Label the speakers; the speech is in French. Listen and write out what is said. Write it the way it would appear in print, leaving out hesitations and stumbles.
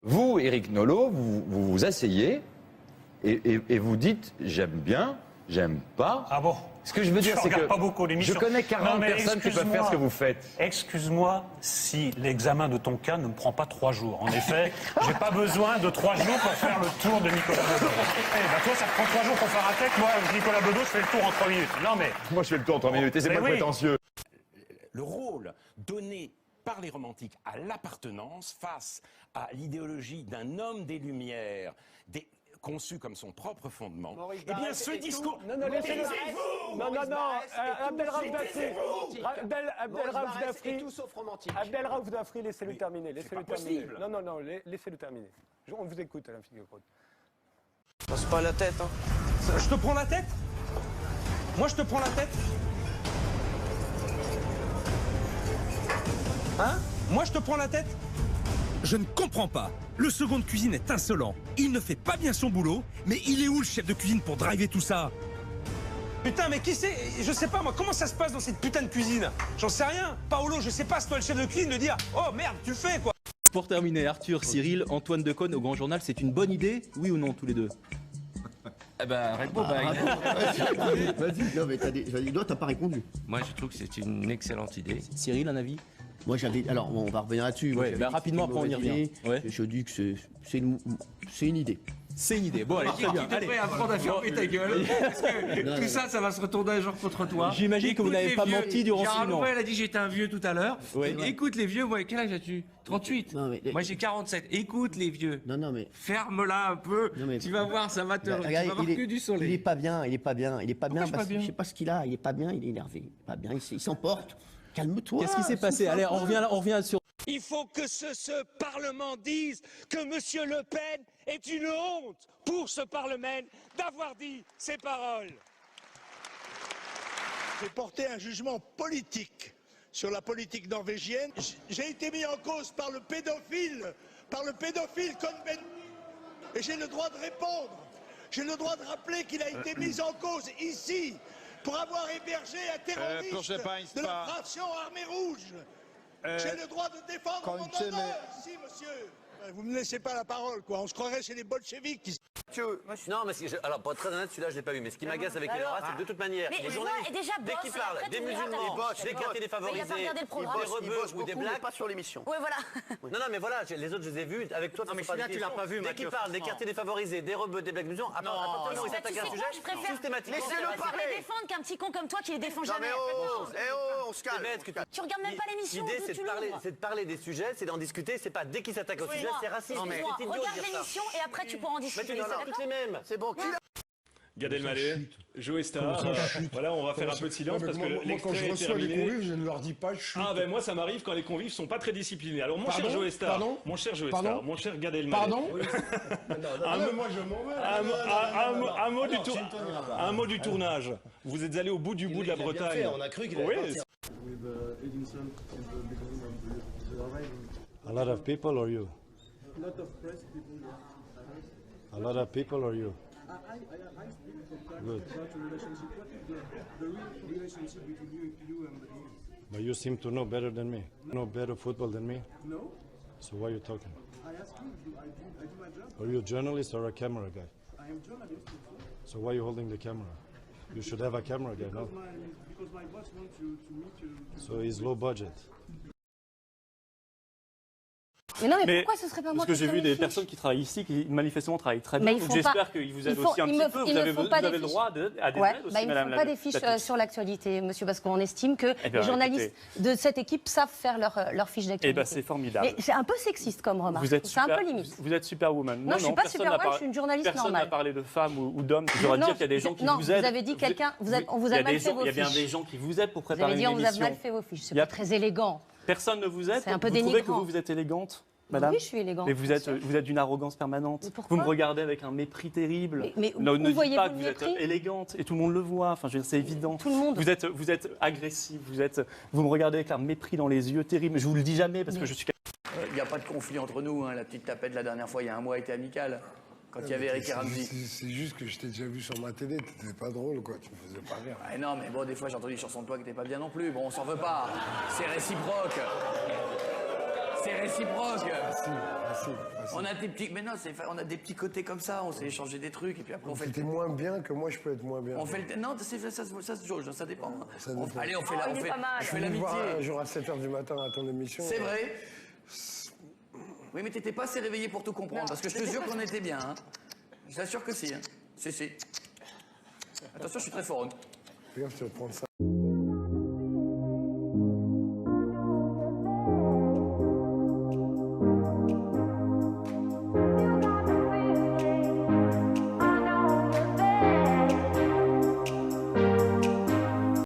Speaker 1: Vous, Éric Nolot, vous vous asseyez et vous dites j'aime bien, j'aime pas.
Speaker 2: Ah bon?
Speaker 1: Ce que je veux dire, c'est que
Speaker 2: pas beaucoup l'émission.
Speaker 1: je connais 40 personnes qui peuvent faire ce que vous faites.
Speaker 2: Excuse-moi si l'examen de ton cas ne me prend pas 3 jours. En effet, j'ai pas besoin de 3 jours pour faire le tour de Nicolas Bedos. Eh ben toi, ça te prend 3 jours pour faire un texte. Moi, avec Nicolas Bedos, je fais le tour en 3 minutes. Non mais...
Speaker 1: Moi, je fais le tour en 3 minutes et c'est
Speaker 2: Mais
Speaker 1: pas
Speaker 2: oui.
Speaker 1: prétentieux.
Speaker 3: Le rôle donné par les romantiques à l'appartenance face à l'idéologie d'un homme des Lumières, conçu comme son propre fondement, eh bien ce discours...
Speaker 4: Non, non, laissez-le. Non, non, non, Abdelraouf Dafri,
Speaker 5: tout sauf romantique.
Speaker 4: Abdelraouf Dafri, laissez-le terminer, laissez-le terminer.
Speaker 3: possible.
Speaker 4: Non, non, non, laissez-le terminer. On vous écoute, Alain Finkielkraut.
Speaker 5: Passe pas la tête, hein.
Speaker 6: Je te prends la tête? Moi, je te prends la tête? Hein? Moi, je te prends la tête?
Speaker 7: Je ne comprends pas. Le second de cuisine est insolent. Il ne fait pas bien son boulot, mais il est où le chef de cuisine pour driver tout ça?
Speaker 6: Putain, mais qui c'est? Je sais pas, moi, comment ça se passe dans cette putain de cuisine? J'en sais rien. Paolo, je sais pas, c'est toi le chef de cuisine de dire « Oh merde, tu le fais, quoi !»
Speaker 8: Pour terminer, Arthur, Cyril, Antoine Decaune au Grand Journal, c'est une bonne idée, oui ou non, tous les deux?
Speaker 9: Eh ben, réponds,
Speaker 10: Vas-y, non mais t'as pas répondu.
Speaker 9: Moi, je trouve que c'est une excellente idée.
Speaker 8: Cyril, un avis?
Speaker 10: Moi j'avais, alors on va revenir là-dessus.
Speaker 8: Ouais, bah, rapidement, après on y revient. Ouais.
Speaker 10: Je dis que c'est une idée.
Speaker 8: C'est une idée. Bon, allez, très bien.
Speaker 9: Tu devrais apprendre à fermer ta gueule, parce que tout ça, ça va se retourner un jour contre toi.
Speaker 8: J'imagine que vous n'avez pas menti durant 6 mois.
Speaker 9: Elle a dit que j'étais un vieux tout à l'heure.
Speaker 8: Ouais.
Speaker 9: Écoute les vieux, moi, quel âge as-tu? 38.
Speaker 10: Non, mais,
Speaker 9: moi j'ai 47. Écoute les vieux.
Speaker 10: Non mais.
Speaker 9: Ferme-la un peu.
Speaker 10: Non, mais,
Speaker 9: tu vas voir, ça va te.
Speaker 10: Bah, regarde,
Speaker 9: tu vas voir que du soleil.
Speaker 10: Il est pas bien, il est pas bien.
Speaker 9: Pourquoi
Speaker 10: Parce que je sais pas ce qu'il a. Il est pas bien, il est énervé. Il est pas bien, il s'emporte. Calme-toi.
Speaker 8: Qu'est-ce qui s'est passé? Allez, on revient sur...
Speaker 6: Il faut que ce Parlement dise que M. Le Pen est une honte pour ce Parlement d'avoir dit ces paroles.
Speaker 11: J'ai porté un jugement politique sur la politique norvégienne. J'ai été mis en cause par le pédophile Cohn-Bendit. Et j'ai le droit de répondre. J'ai le droit de rappeler qu'il a été mis en cause ici pour avoir hébergé un terroriste de la fraction Armée Rouge. J'ai le droit de défendre mon honneur ici, monsieur. Vous me laissez pas la parole, quoi. On se croirait chez les bolcheviks qui...
Speaker 5: Non, mais alors pour être très honnête, celui-là je l'ai pas vu. Mais ce qui m'agace avec les Laura, c'est que de toute manière, les journalistes, dès qu'ils parlent des musulmans, des quartiers défavorisés, des rebeux ou des blacks, pas sur l'émission.
Speaker 12: Ouais, voilà.
Speaker 5: Non, mais voilà, les autres je les ai vus. Avec toi,
Speaker 12: non, mais
Speaker 5: celui-là tu l'as pas vu. Dès qu'ils parlent des quartiers défavorisés, des rebeux, des blacks musulmans, à partir du moment où ils s'attaquent à un sujet, systématiquement.
Speaker 12: Laissez-le parler. Défendre qu'un petit con comme toi qui les défend jamais.
Speaker 5: On se calme.
Speaker 12: Tu regardes même pas l'émission.
Speaker 5: L'idée c'est de parler des sujets, c'est d'en discuter. C'est pas dès qu'ils s'attaquent au sujet, c'est raciste.
Speaker 12: Regarde l'émission et après tu pourras en discuter.
Speaker 5: Toutes les mêmes. C'est bon.
Speaker 13: Gad Elmaleh, Joe Star. Voilà, on va faire un peu de silence parce que
Speaker 14: moi, quand je reçois les convives, je ne leur dis pas chut.
Speaker 13: Ah ben moi ça m'arrive quand les convives sont pas très disciplinés. Alors mon cher Joe Star, mon cher Gad Elmaleh.
Speaker 14: Pardon. Moi je m'en vais.
Speaker 13: Un mot du tournage. Vous êtes allé au bout de la Bretagne.
Speaker 5: On a cru qu'il allait partir.
Speaker 14: A lot of people or you? A lot of people or you? Good. But you seem to know better than me. Know better football than me? No. So why are you talking? I asked you, I do my job. Are you a journalist or a camera guy? I am journalist. So why are you holding the camera? You should have a camera guy, no? Because my boss wants you to meet you. So he's low budget.
Speaker 12: Mais non, mais pourquoi ce serait pas moi?
Speaker 8: Parce que j'ai vu des personnes qui travaillent ici qui manifestement travaillent très bien. J'espère qu'ils vous aident aussi un petit peu. Vous avez le droit à des aides aussi,
Speaker 12: Ils ne font pas des fiches sur l'actualité, monsieur, parce qu'on estime que les journalistes de cette équipe savent faire leur fiche d'actualité.
Speaker 8: Eh bien, c'est formidable.
Speaker 12: Mais c'est un peu sexiste comme remarque. C'est un peu limite.
Speaker 8: Vous êtes superwoman.
Speaker 12: Non, je ne suis pas superwoman, je suis une journaliste normale.
Speaker 8: Personne n'a parlé de femmes ou d'hommes. Je voudrais dire qu'il y a des gens qui vous aident.
Speaker 12: Non, vous avez dit quelqu'un, on vous a mal fait vos fiches.
Speaker 8: Il y a bien des gens qui vous aident pour préparer une émission.
Speaker 12: Vous avez dit on vous a mal fait vos fiches. C'est pas très élégant.
Speaker 8: Personne ne vous aide.
Speaker 12: C'est un peu
Speaker 8: dénigrant. Vous trouvez que vous êtes élégante? Madame.
Speaker 12: Oui, je suis élégante.
Speaker 8: Mais vous êtes d'une arrogance permanente. Vous me regardez avec un mépris terrible.
Speaker 12: Mais
Speaker 8: ne dites pas que vous
Speaker 12: êtes
Speaker 8: élégante et tout le monde le voit. Enfin, je veux dire, c'est évident.
Speaker 12: Tout le monde.
Speaker 8: Vous êtes agressif. Vous me regardez avec un mépris dans les yeux terrible. Je vous le dis jamais parce que je suis.
Speaker 5: Il n'y a pas de conflit entre nous. La petite tapette la dernière fois, il y a un mois, était amicale. Quand il y avait Eric et Ramsey.
Speaker 14: C'est juste que je t'ai déjà vu sur ma télé, t'étais pas drôle, quoi, tu me faisais pas rire.
Speaker 5: Ah non, mais bon, des fois j'ai entendu des chansons de toi qui n'étaient pas bien non plus. Bon, on s'en veut pas. C'est réciproque.
Speaker 15: c'est réciproque. On a des petits, mais non, on a des petits côtés comme ça. On s'est échangé des trucs et puis après on fait.
Speaker 16: T'es moins bien que moi, je peux être moins bien.
Speaker 15: On fait non, ça se jauge, ça dépend. Allez, on fait
Speaker 12: je
Speaker 15: fais l'amitié.
Speaker 16: Un jour à 7h du matin à ton émission.
Speaker 15: C'est vrai. Oui, mais t'étais pas assez réveillé pour tout comprendre, parce que je te jure qu'on était bien. Hein. Je t'assure que si. Hein. Si. Attention, je suis très fort.
Speaker 16: Regarde, je te prends ça.